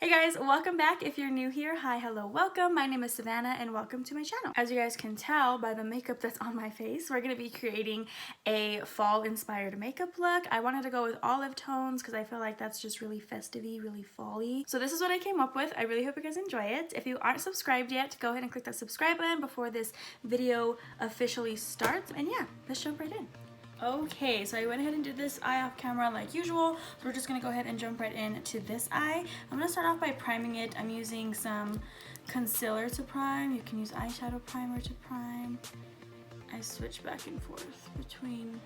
Hey guys, welcome back. If you're new here, hi, hello, welcome. My name is Savannah and welcome to my channel. As you guys can tell by the makeup that's on my face, we're going to be creating a fall inspired makeup look. I wanted to go with olive tones because I feel like that's just really festive-y, really fall-y. So this is what I came up with. I really hope you guys enjoy it. If you aren't subscribed yet, go ahead and click that subscribe button before this video officially starts. And yeah, let's jump right in. Okay, so I went ahead and did this eye off camera like usual. So we're just gonna go ahead and jump right into this eye. I'm gonna start off by priming it. I'm using some concealer to prime. You can use eyeshadow primer to prime. I switch back and forth between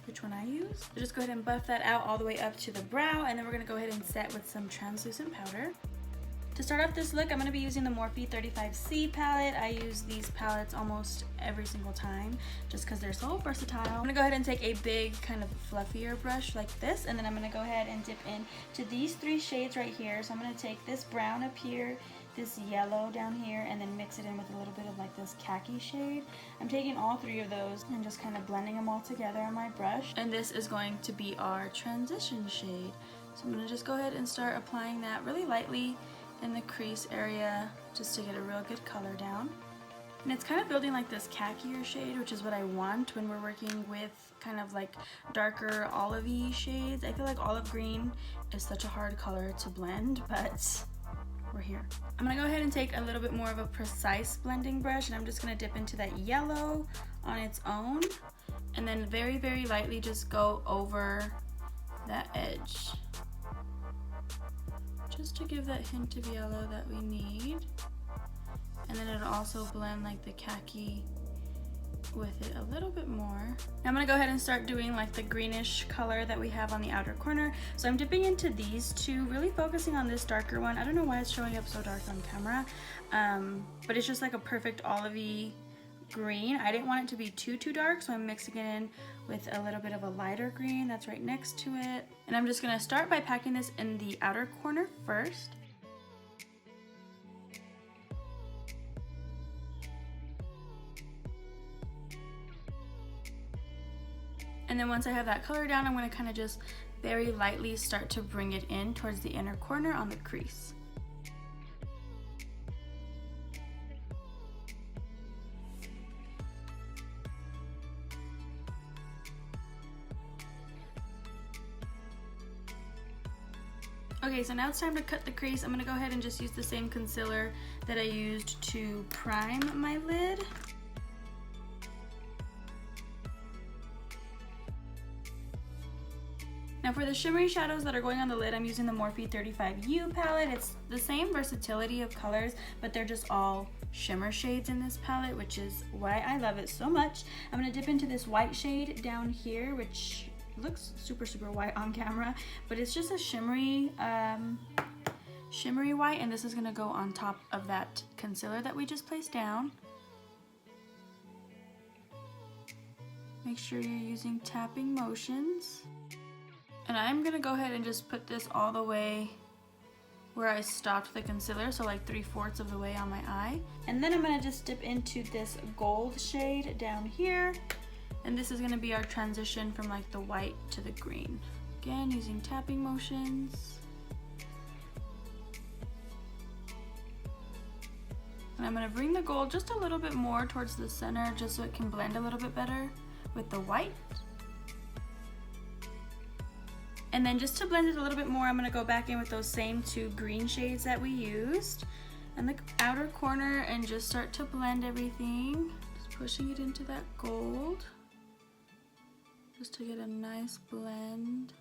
which one I use. So just go ahead and buff that out all the way up to the brow, and then we're gonna go ahead and set with some translucent powder. To start off this look, I'm going to be using the Morphe 35C palette. I use these palettes almost every single time just because they're so versatile. I'm going to go ahead and take a big kind of fluffier brush like this, and then I'm going to go ahead and dip into these three shades right here. So I'm going to take this brown up here, this yellow down here, and then mix it in with a little bit of like this khaki shade. I'm taking all three of those and just kind of blending them all together on my brush. And this is going to be our transition shade. So I'm going to just go ahead and start applying that really lightly in the crease area just to get a real good color down. And it's kind of building like this khakier shade, which is what I want when we're working with kind of like darker olive-y shades. I feel like olive green is such a hard color to blend, but we're here. I'm gonna go ahead and take a little bit more of a precise blending brush, and I'm just gonna dip into that yellow on its own, and then very, very lightly just go over that edge, just to give that hint of yellow that we need. And then it'll also blend like the khaki with it a little bit more. Now I'm gonna go ahead and start doing like the greenish color that we have on the outer corner. So I'm dipping into these two, really focusing on this darker one. I don't know why it's showing up so dark on camera, but it's just like a perfect olive-y green. I didn't want it to be too dark, so I'm mixing it in with a little bit of a lighter green that's right next to it. And I'm just gonna start by packing this in the outer corner first. And then once I have that color down, I'm gonna kind of just very lightly start to bring it in towards the inner corner on the crease. Okay, so now it's time to cut the crease. I'm gonna go ahead and just use the same concealer that I used to prime my lid. Now for the shimmery shadows that are going on the lid, I'm using the Morphe 35U palette. It's the same versatility of colors, but they're just all shimmer shades in this palette, which is why I love it so much. I'm gonna dip into this white shade down here, which looks super white on camera, but it's just a shimmery white, and this is gonna go on top of that concealer that we just placed down. Make sure you're using tapping motions. And I'm gonna go ahead and just put this all the way where I stopped the concealer, so like 3/4 of the way on my eye. And then I'm gonna just dip into this gold shade down here. And this is gonna be our transition from like the white to the green. Again, using tapping motions. And I'm gonna bring the gold just a little bit more towards the center, just so it can blend a little bit better with the white. And then just to blend it a little bit more, I'm gonna go back in with those same two green shades that we used in the outer corner and just start to blend everything. Just pushing it into that gold, just to get a nice blend.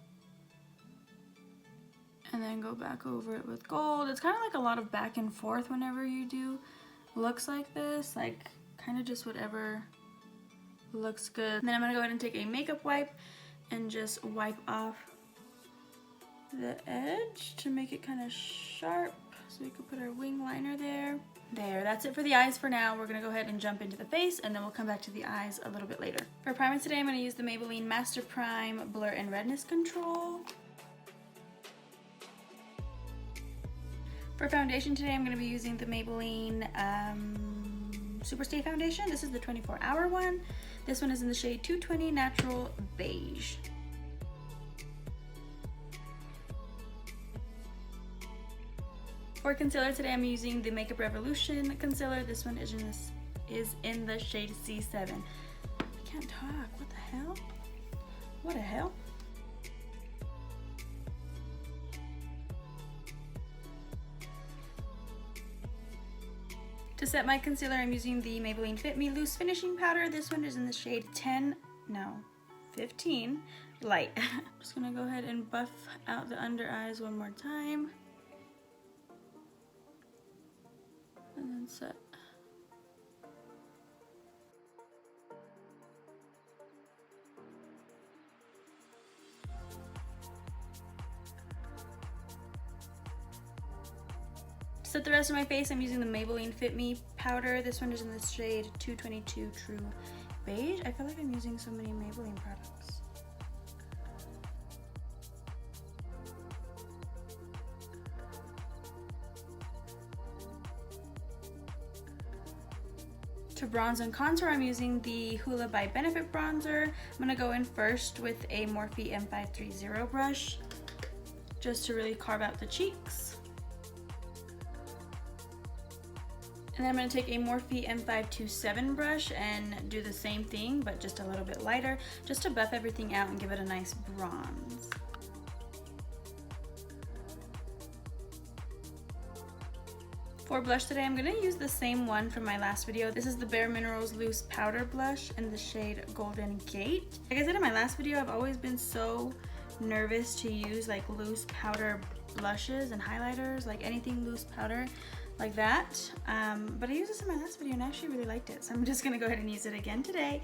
And then go back over it with gold. It's kind of like a lot of back and forth whenever you do looks like this, like kind of just whatever looks good. And then I'm gonna go ahead and take a makeup wipe and just wipe off the edge to make it kind of sharp, so we can put our wing liner there. That's it for the eyes for now. We're gonna go ahead and jump into the face, and then we'll come back to the eyes a little bit later. For primer today, I'm gonna use the Maybelline Master Prime Blur and Redness Control. For foundation today, I'm gonna be using the Maybelline Superstay foundation. This is the 24-hour one. This one is in the shade 220 Natural Beige. For concealer today, I'm using the Makeup Revolution concealer. This one is in the shade C7. I can't talk. What the hell? What the hell? To set my concealer, I'm using the Maybelline FitMe Loose Finishing Powder. This one is in the shade 15 Light. I'm just gonna go ahead and buff out the under eyes one more time. And then set. To set the rest of my face, I'm using the Maybelline FitMe powder. This one is in the shade 222 True Beige. I feel like I'm using so many Maybelline products. To bronze and contour, I'm using the Hoola by Benefit bronzer. I'm gonna go in first with a Morphe M530 brush, just to really carve out the cheeks. And then I'm gonna take a Morphe M527 brush and do the same thing, but just a little bit lighter, just to buff everything out and give it a nice bronze. For blush today, I'm gonna use the same one from my last video. This is the Bare Minerals Loose Powder Blush in the shade Golden Gate. Like I said in my last video, I've always been so nervous to use like loose powder blushes and highlighters, like anything loose powder like that. But I used this in my last video and I actually really liked it. So I'm just gonna go ahead and use it again today.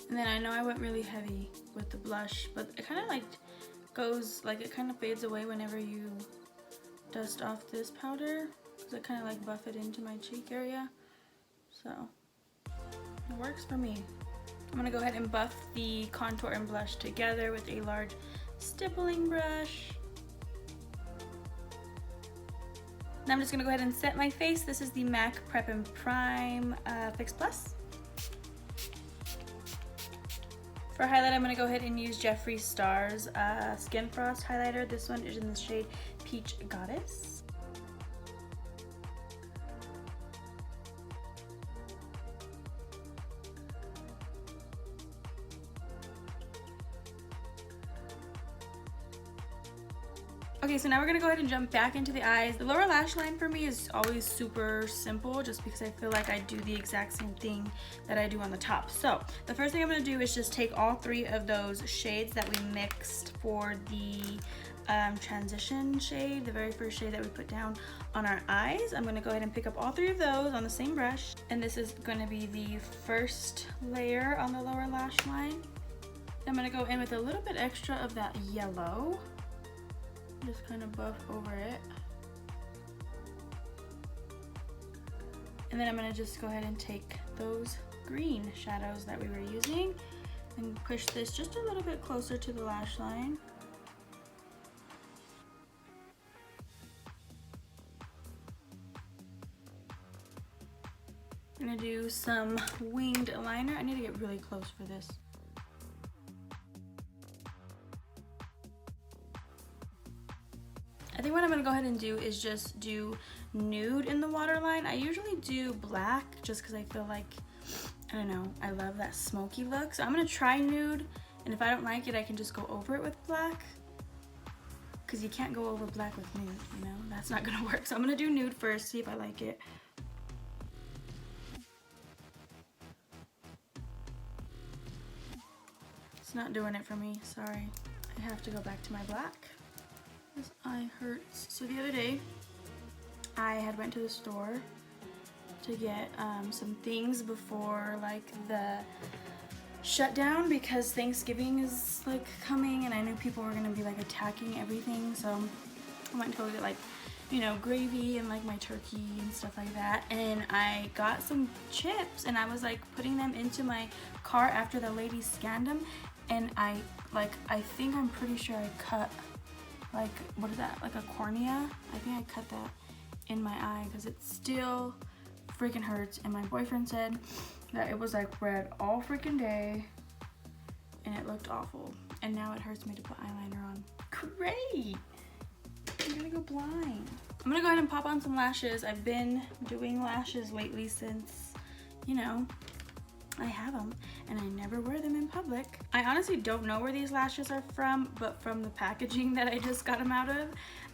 And then I know I went really heavy with the blush, but it kind of like goes, like it kind of fades away whenever you dust off this powder. So it kind of like buff it into my cheek area. So it works for me. I'm gonna go ahead and buff the contour and blush together with a large stippling brush. Now I'm just gonna go ahead and set my face. This is the MAC Prep and Prime Fix Plus. For highlight, I'm gonna go ahead and use Jeffree Star's Skin Frost highlighter. This one is in the shade Peach Goddess. Okay, so now we're gonna go ahead and jump back into the eyes. The lower lash line for me is always super simple just because I feel like I do the exact same thing that I do on the top. So the first thing I'm gonna do is just take all three of those shades that we mixed for the transition shade, the very first shade that we put down on our eyes. I'm gonna go ahead and pick up all three of those on the same brush. And this is gonna be the first layer on the lower lash line. I'm gonna go in with a little bit extra of that yellow. Just kind of buff over it. And then I'm gonna just go ahead and take those green shadows that we were using and push this just a little bit closer to the lash line. I'm gonna do some winged liner. I need to get really close for this. I think what I'm gonna go ahead and do is just do nude in the waterline. I usually do black just because I feel like, I don't know, I love that smoky look. So I'm gonna try nude, and if I don't like it, I can just go over it with black. Because you can't go over black with nude, you know? That's not gonna work. So I'm gonna do nude first, see if I like it. It's not doing it for me, sorry. I have to go back to my black. This eye hurts. So the other day, I had went to the store to get some things before like the shutdown because Thanksgiving is like coming and I knew people were gonna be like attacking everything. So I went to go get like, you know, gravy and like my turkey and stuff like that. And I got some chips and I was like putting them into my car after the lady scanned them. And I think I'm pretty sure I cut like, what is that, like a cornea? I think I cut that in my eye because it still freaking hurts. And my boyfriend said that it was like red all freaking day and it looked awful. And now it hurts me to put eyeliner on. Great! I'm gonna go blind. I'm gonna go ahead and pop on some lashes. I've been doing lashes lately since, you know, I have them and I never wear them in public. I honestly don't know where these lashes are from, but from the packaging that I just got them out of,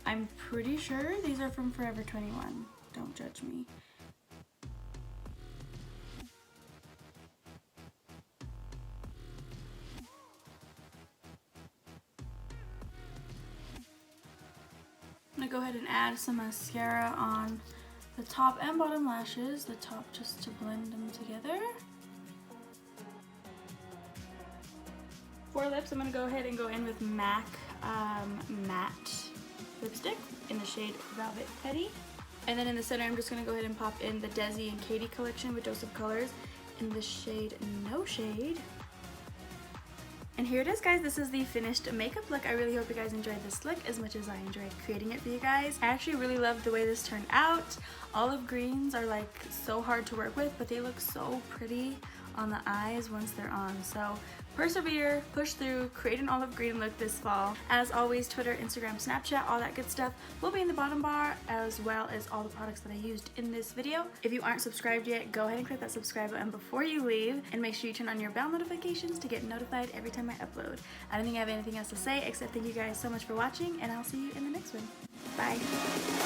I'm pretty sure these are from Forever 21. Don't judge me. I'm gonna go ahead and add some mascara on the top and bottom lashes. The top just to blend them together. For lips, I'm gonna go ahead and go in with MAC matte lipstick in the shade Velvet Petty. And then in the center, I'm just gonna go ahead and pop in the Desi and Katy collection with Dose of Colors in the shade No Shade. And here it is, guys. This is the finished makeup look. I really hope you guys enjoyed this look as much as I enjoyed creating it for you guys. I actually really love the way this turned out. Olive greens are like so hard to work with, but they look so pretty on the eyes once they're on. So persevere, push through, create an olive green look this fall. As always, Twitter, Instagram, Snapchat, all that good stuff will be in the bottom bar, as well as all the products that I used in this video. If you aren't subscribed yet, go ahead and click that subscribe button before you leave, and make sure you turn on your bell notifications to get notified every time I upload. I don't think I have anything else to say except thank you guys so much for watching, and I'll see you in the next one. Bye.